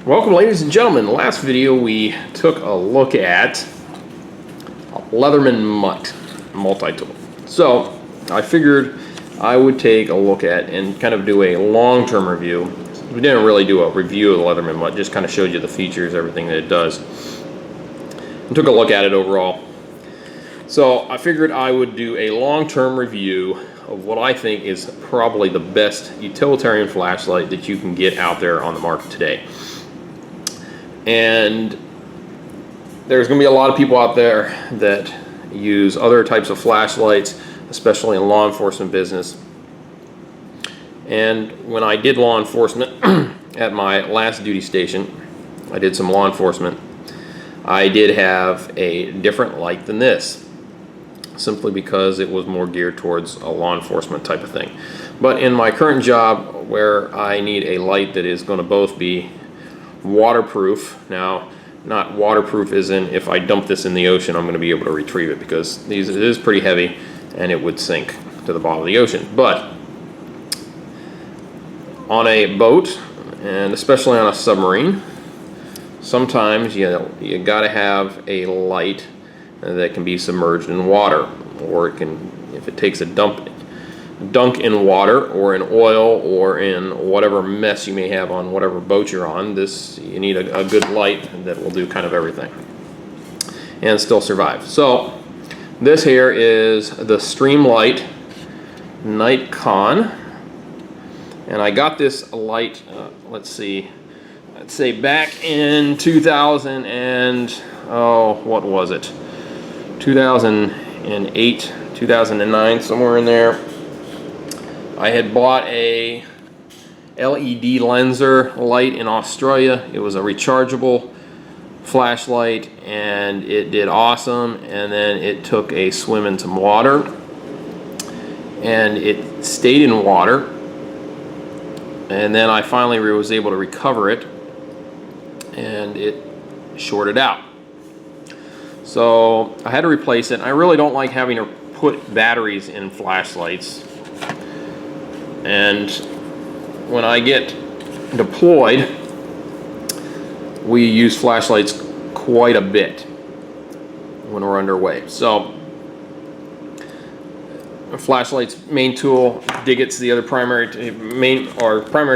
Welcome, ladies and gentlemen. In the last video we took a look at a Leatherman multi-tool. So I figured I would take a look at and kind of do a long-term review. We didn't really do a review of the Leatherman mutt, just kind of showed you the features, everything that it does, and took a look at it overall. So I figured I would do a long-term review of what I think is probably the best utilitarian flashlight that you can get out there on the market today. And there's going to be a lot of people out there that use other types of flashlights, especially in law enforcement business. And when I did law enforcement at my last duty station, I did some law enforcement, I did have a different light than this, simply because it was more geared towards a law enforcement type of thing. But in my current job, where I need a light that is going to both be waterproof, now not waterproof as in if I dump this in the ocean I'm going to be able to retrieve it, because it is pretty heavy and it would sink to the bottom of the ocean. But on a boat, and especially on a submarine, sometimes you got to have a light that can be submerged in water, or it can, if it takes a dunk in water or in oil or in whatever mess you may have on whatever boat you're on, you need a good light that will do kind of everything and still survive. So this here is the Streamlight Night Com, and I got this light, let's say back in 2000 and, what was it? 2008, 2009, somewhere in there. I had bought a LED lenser light in Australia. It was a rechargeable flashlight and it did awesome, and then it took a swim in some water and it stayed in water, and then I finally was able to recover it and it shorted out. So I had to replace it. I really don't like having to put batteries in flashlights, and when I get deployed we use flashlights quite a bit when we're underway. So a flashlight's main tool, digit's the other primary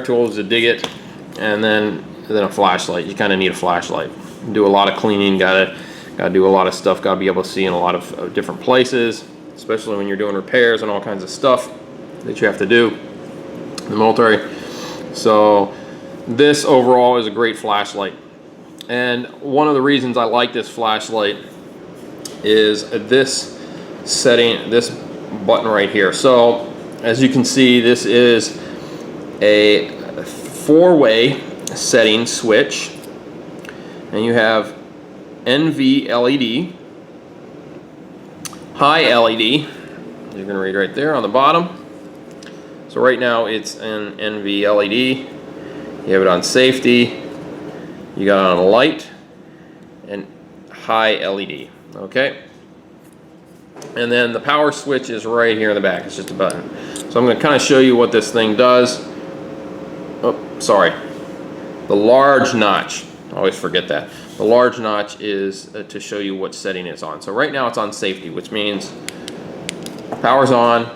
tool is a digit, and then a flashlight. You kind of need a flashlight. Do a lot of cleaning, gotta do a lot of stuff, gotta be able to see in a lot of different places, especially when you're doing repairs and all kinds of stuff that you have to do in the military. So this overall is a great flashlight, and one of the reasons I like this flashlight is this setting, this button right here. So as you can see, this is a 4-way setting switch, and you have NV LED, high LED, you're going to read right there on the bottom. So right now it's an NV LED, you have it on safety, you got it on light, and high LED, okay? And then the power switch is right here in the back, it's just a button. So I'm going to kind of show you what this thing does. Oh, sorry. The large notch, I always forget that. The large notch is to show you what setting it's on. So right now it's on safety, which means power's on,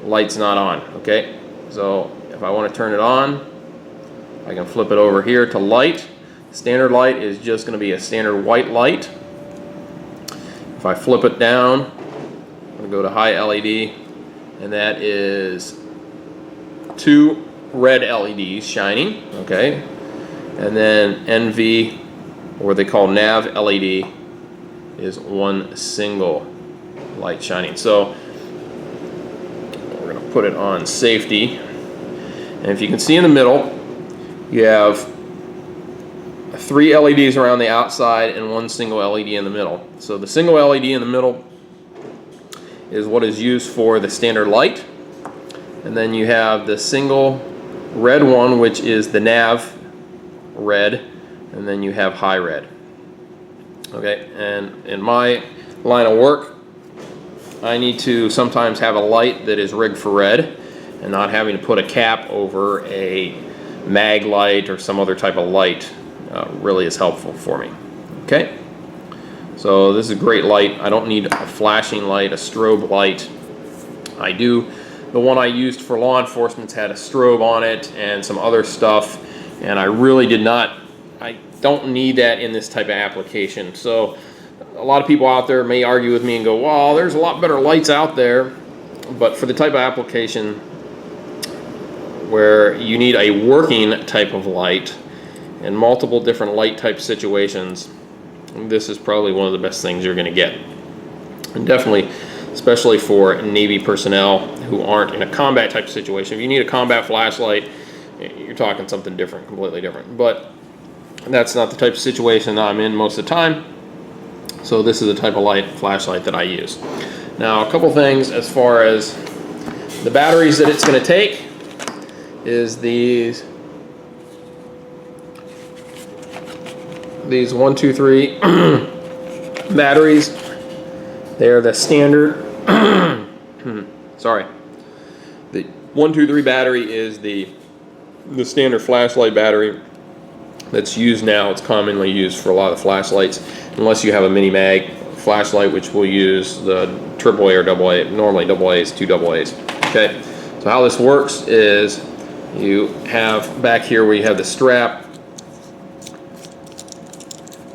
light's not on, okay? So if I want to turn it on, I can flip it over here to light. Standard light is just going to be a standard white light. If I flip it down, I'm going to go to high LED, and that is 2 red LEDs shining, okay? And then NV, or what they call nav LED, is 1 single light shining. So we're going to put it on safety, and if you can see in the middle, you have 3 LEDs around the outside and 1 single LED in the middle. So the single LED in the middle is what is used for the standard light, and then you have the single red one, which is the nav red, and then you have high red. Okay, and in my line of work, I need to sometimes have a light that is rigged for red and not having to put a cap over a mag light or some other type of light really is helpful for me. Okay, so this is a great light. I don't need a flashing light, a strobe light. The one I used for law enforcement had a strobe on it and some other stuff, and I really I don't need that in this type of application. So a lot of people out there may argue with me and go, well, there's a lot better lights out there, but for the type of application where you need a working type of light in multiple different light type situations, this is probably one of the best things you're going to get. And definitely, especially for Navy personnel who aren't in a combat type situation. If you need a combat flashlight, you're talking something different, completely different. But that's not the type of situation I'm in most of the time. So this is the type of flashlight that I use. Now, a couple things as far as the batteries that it's going to take is these 1, 2, 3 batteries. They're the standard. Sorry. The 1, 2, 3 battery is the standard flashlight battery that's used now. It's commonly used for a lot of flashlights, unless you have a mini mag flashlight, which will use the AAA or AA. Normally AA is 2 AA's. Okay. So how this works is you have back here where you have the strap.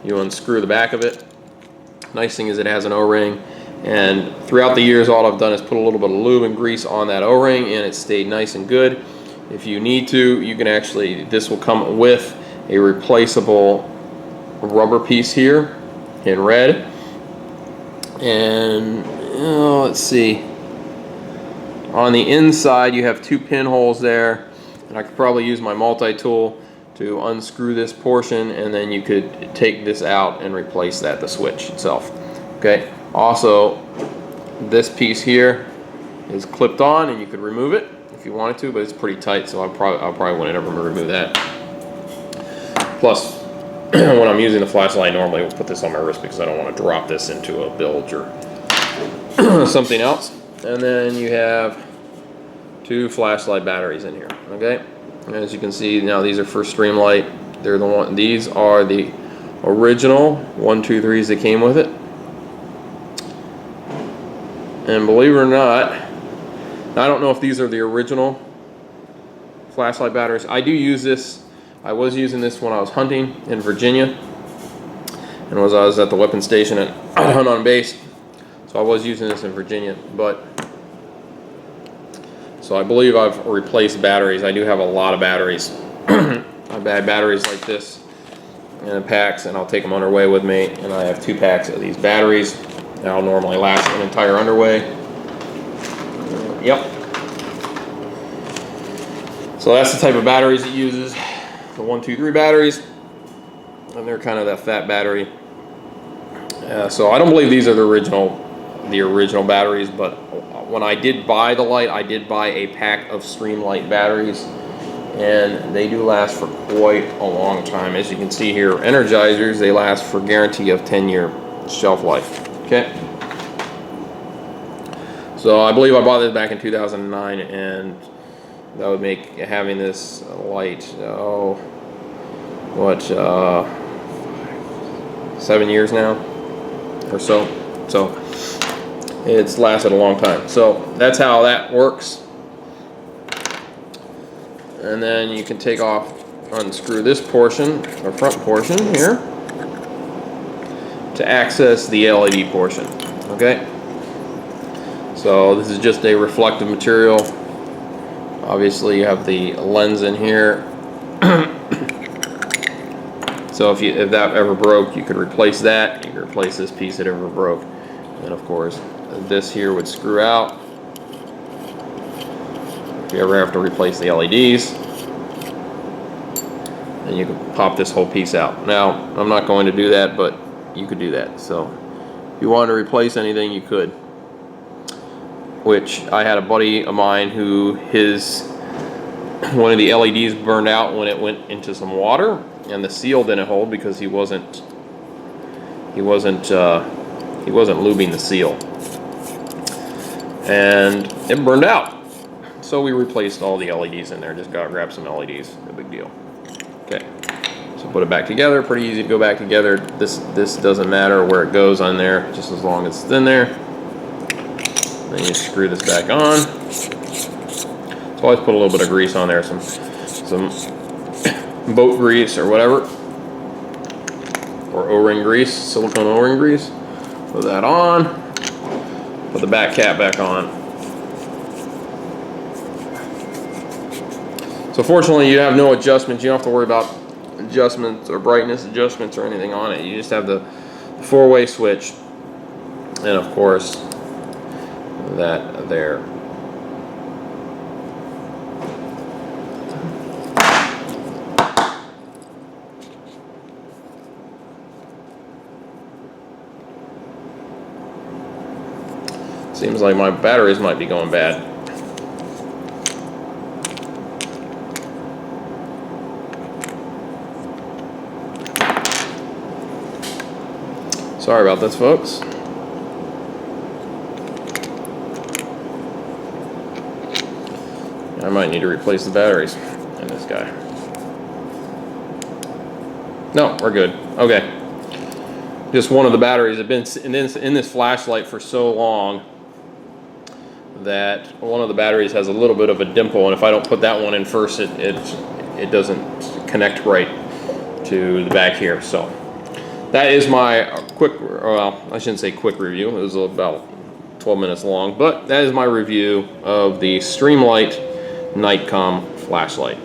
You unscrew the back of it. Nice thing is it has an O-ring, and throughout the years all I've done is put a little bit of lube and grease on that O-ring, and it stayed nice and good. If you need to, you can actually, this will come with a replaceable rubber piece here in red. And let's see, on the inside you have 2 pinholes there, and I could probably use my multi-tool to unscrew this portion, and then you could take this out and replace that, the switch itself. Okay. Also, this piece here is clipped on, and you could remove it if you wanted to, but it's pretty tight, so I'll probably wouldn't ever remove that. Plus, when I'm using the flashlight, normally I'll put this on my wrist because I don't want to drop this into a bilge or something else. And then you have 2 flashlight batteries in here. Okay. As you can see, now these are for Streamlight. They're the one. These are the original 1, 2, 3s that came with it. And believe it or not, I don't know if these are the original flashlight batteries. I do use this. I was using this when I was hunting in Virginia, and I was at the weapons station at Hunt on Base. So I was using this in Virginia, but. So I believe I've replaced batteries. I do have a lot of batteries. I've had batteries like this in packs, and I'll take them underway with me. And I have 2 packs of these batteries. That'll normally last an entire underway. Yep. So that's the type of batteries it uses. The 1, 2, 3 batteries. And they're kind of that fat battery. So I don't believe these are the original batteries, but when I did buy the light, I did buy a pack of Streamlight batteries, and they do last for quite a long time. As you can see here, Energizers, they last for guarantee of 10-year shelf life. Okay. So I believe I bought this back in 2009, and that would make having this light, 7 years now or so. So it's lasted a long time. So that's how that works. And then you can unscrew this portion, the front portion here, to access the LED portion. Okay. So this is just a reflective material. Obviously you have the lens in here. So if that ever broke, you could replace that. You could replace this piece that ever broke. And of course, this here would screw out if you ever have to replace the LEDs. And you can pop this whole piece out. Now, I'm not going to do that, but you could do that. So if you wanted to replace anything, you could. Which I had a buddy of mine who one of the LEDs burned out when it went into some water, and the seal didn't hold because he wasn't lubing the seal, and it burned out. So we replaced all the LEDs in there. Just gotta grab some LEDs. No big deal. Okay. So put it back together, pretty easy to go back together. This doesn't matter where it goes on there, just as long as it's in there. Then you screw this back on. So always put a little bit of grease on there, some boat grease or whatever, or O-ring grease, silicone O-ring grease. Put that on. Put the back cap back on. So fortunately, you have no adjustments. You don't have to worry about adjustments or brightness adjustments or anything on it. You just have the four-way switch, and of course that there. Seems like my batteries might be going bad. Sorry about this, folks. I might need to replace the batteries in this guy. No, we're good. Okay. Just one of the batteries had been in this flashlight for so long that one of the batteries has a little bit of a dimple, and if I don't put that one in first, it doesn't connect right to the back here. So that is my quick, well, I shouldn't say quick review. It was about 12 minutes long, but that is my review of the Streamlight Night Com flashlight.